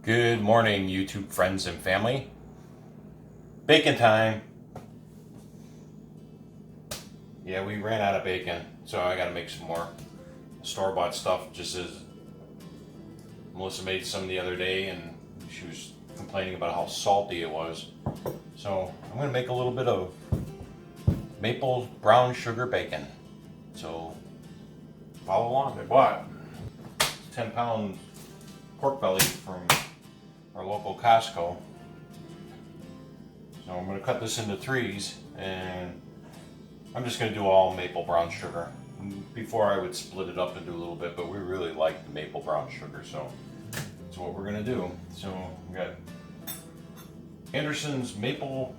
Good morning, YouTube friends and family. Bacon time. Yeah, we ran out of bacon, so I gotta make some more store-bought stuff, just as Melissa made some the other day and she was complaining about how salty it was. So I'm gonna make a little bit of maple brown sugar bacon. So follow along. I bought 10-pound pork belly from our local Costco. So I'm going to cut this into threes, and I'm just going to do all maple brown sugar. Before I would split it up and do a little bit, but we really like the maple brown sugar, so that's what we're going to do. So we got Anderson's maple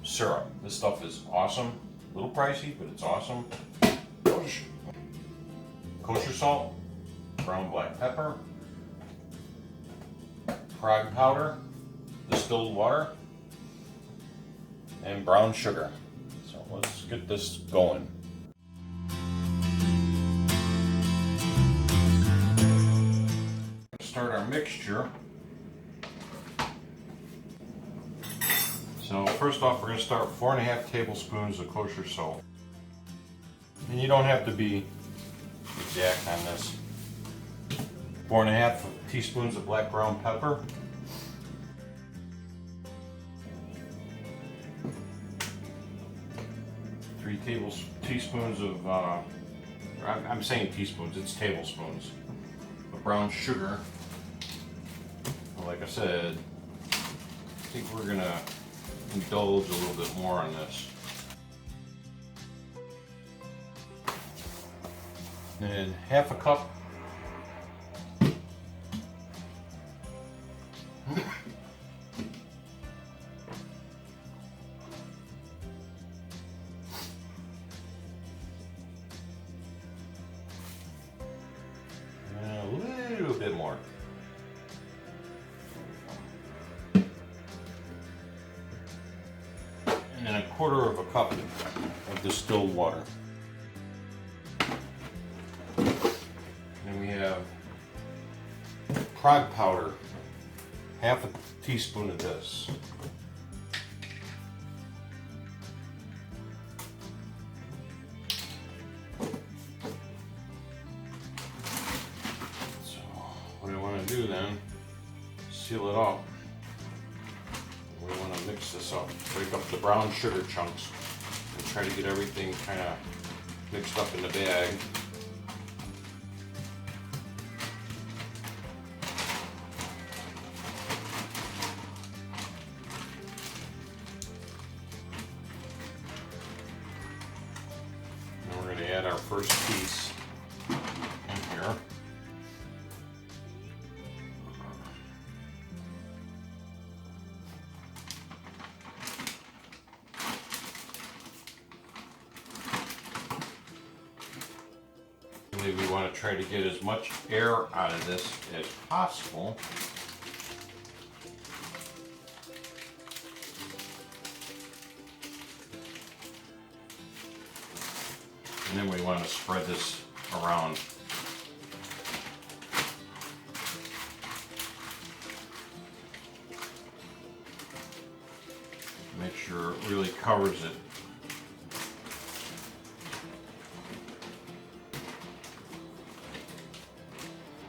syrup. This stuff is awesome. A little pricey, but it's awesome. Kosher salt, brown black pepper, Prague powder, distilled water, and brown sugar. So let's get this going. Start our mixture. So first off, we're going to start with 4.5 tablespoons of kosher salt. And you don't have to be exact on this. 4.5 teaspoons of black ground pepper. 3 teaspoons of, I'm saying teaspoons, it's tablespoons of brown sugar. Like I said, I think we're going to indulge a little bit more on this. And half a cup bit more. And then 1/4 of a cup of distilled water. Then we have Prague powder, half a teaspoon of this. What I want to do then, seal it up. We want to mix this up, break up the brown sugar chunks, and try to get everything kind of mixed up in the bag. And we're going to add our first piece in here. We want to try to get as much air out of this as possible. And then we want to spread this around. Make sure it really covers it.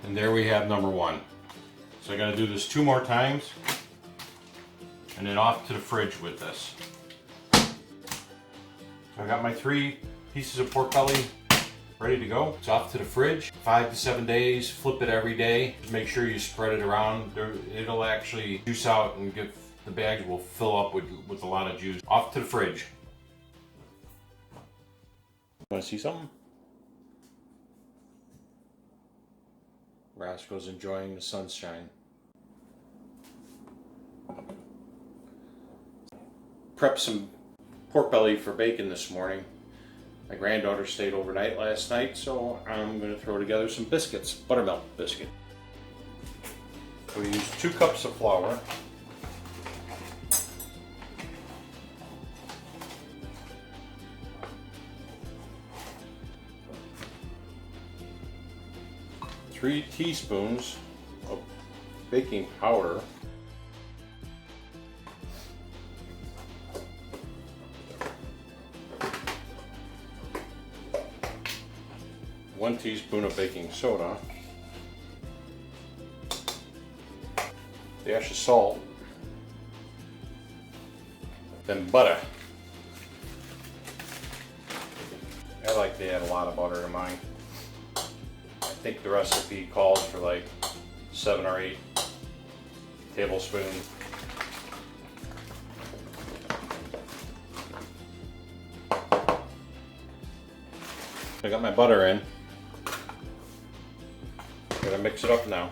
And there we have number one. So I got to do this 2 more times, and then off to the fridge with this. So I got my 3 pieces of pork belly ready to go. It's off to the fridge. 5 to 7 days. Flip it every day. Just make sure you spread it around. It'll actually juice out and give the bags will fill up with a lot of juice. Off to the fridge. Want to see something? Roscoe's enjoying the sunshine. Prepped some pork belly for bacon this morning. My granddaughter stayed overnight last night, so I'm going to throw together some biscuits, buttermilk biscuit. So we use 2 cups of flour. 3 teaspoons of baking powder. One teaspoon of baking soda. Dash of salt. Then butter. I like to add a lot of butter to mine. I think the recipe calls for like 7 or 8 tablespoons. I got my butter in. Gonna mix it up now.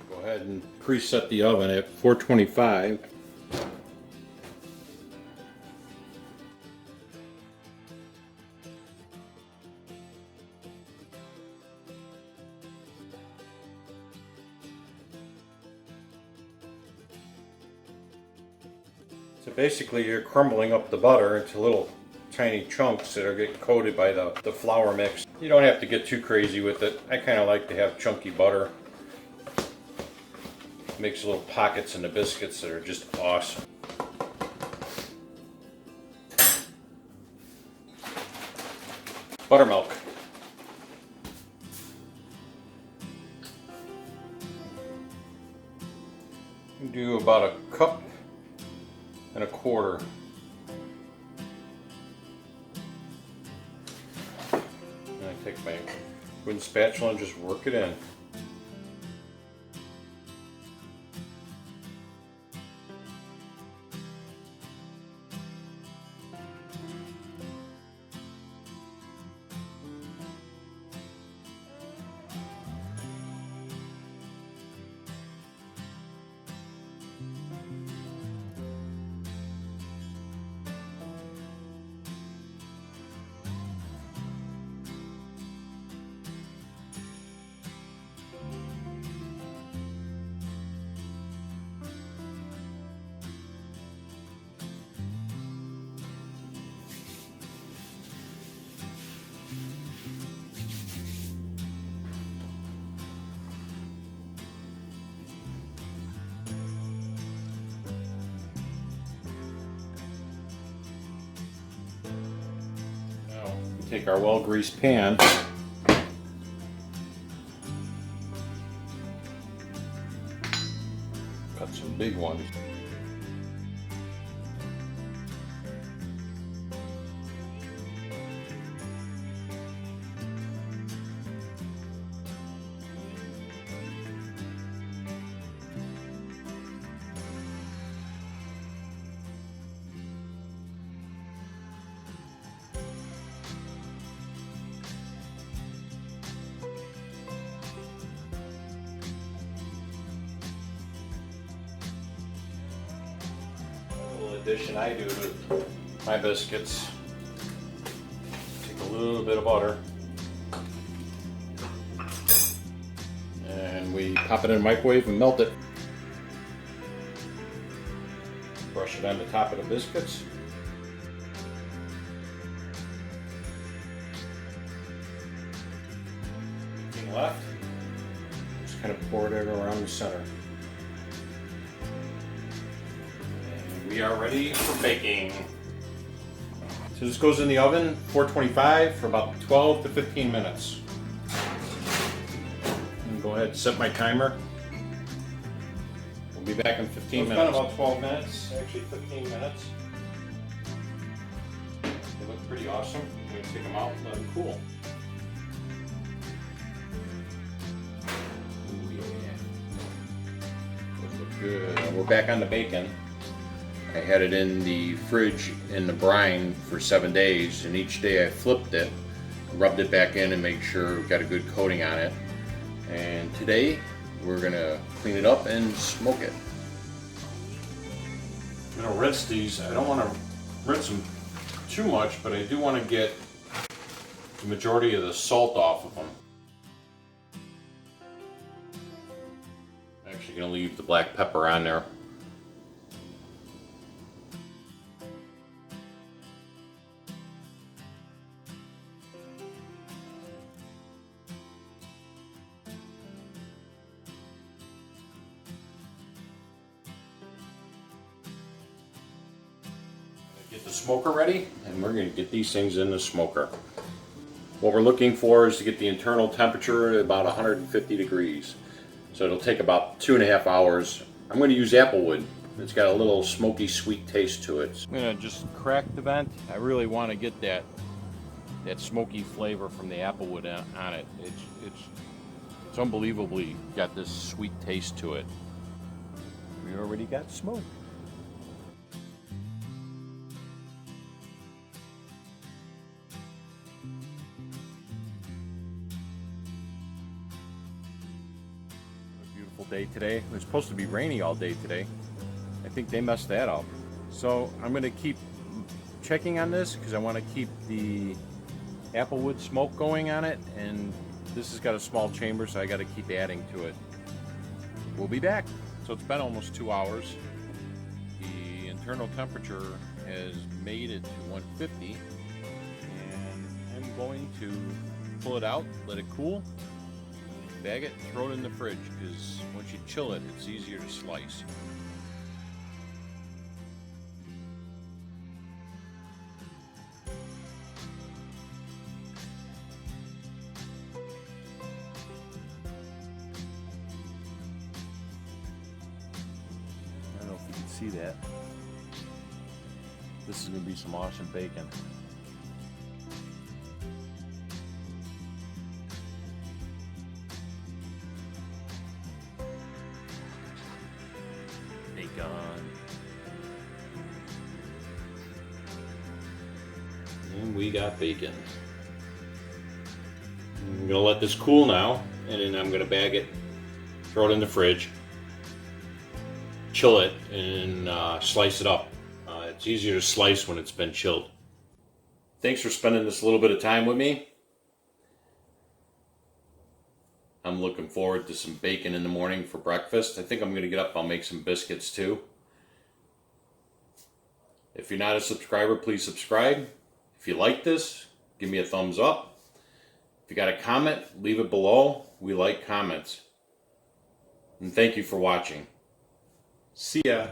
Go ahead and preset the oven at 425. So basically you're crumbling up the butter into little tiny chunks that are getting coated by the flour mix. You don't have to get too crazy with it. I kind of like to have chunky butter. Makes little pockets in the biscuits that are just awesome. Buttermilk. Do about 1.25 cups. And I take my wooden spatula and just work it in. Take our well-greased pan, cut some big ones. Addition I do to my biscuits, take a little bit of butter and we pop it in the microwave and melt it. Brush it on the top of the biscuits. Anything left, just kind of pour it around the center. We are ready for baking. So this goes in the oven, 425 for about 12 to 15 minutes. And go ahead and set my timer. We'll be back in 15 minutes. It's been about 12 minutes, actually 15 minutes. They look pretty awesome. I'm going to take them out and let them cool. Ooh, yeah. Those look good. We're back on the bacon. I had it in the fridge in the brine for 7 days, and each day I flipped it, rubbed it back in and make sure we got a good coating on it. And today we're gonna clean it up and smoke it. I'm gonna rinse these. I don't want to rinse them too much, but I do want to get the majority of the salt off of them. I'm actually gonna leave the black pepper on there. smoker ready, and we're going to get these things in the smoker. What we're looking for is to get the internal temperature at about 150 degrees. So it'll take about 2.5 hours. I'm going to use applewood. It's got a little smoky sweet taste to it. I'm going to just crack the vent. I really want to get that smoky flavor from the applewood on it. It's unbelievably got this sweet taste to it. We already got smoke. Beautiful day today. It was supposed to be rainy all day today. I think they messed that up. So I'm going to keep checking on this because I want to keep the applewood smoke going on it, and this has got a small chamber, so I got to keep adding to it. We'll be back. So it's been almost 2 hours. The internal temperature has made it to 150, and I'm going to pull it out, let it cool, bag it, throw it in the fridge, because once you chill it, it's easier to slice. I don't know if you can see that. This is going to be some awesome bacon. And we got bacon. I'm going to let this cool now, and then I'm going to bag it, throw it in the fridge, chill it, and slice it up. It's easier to slice when it's been chilled. Thanks for spending this little bit of time with me. I'm looking forward to some bacon in the morning for breakfast. I think I'm going to get up, I'll make some biscuits too. If you're not a subscriber, please subscribe. If you like this, give me a thumbs up. If you got a comment, leave it below. We like comments. And thank you for watching. See ya.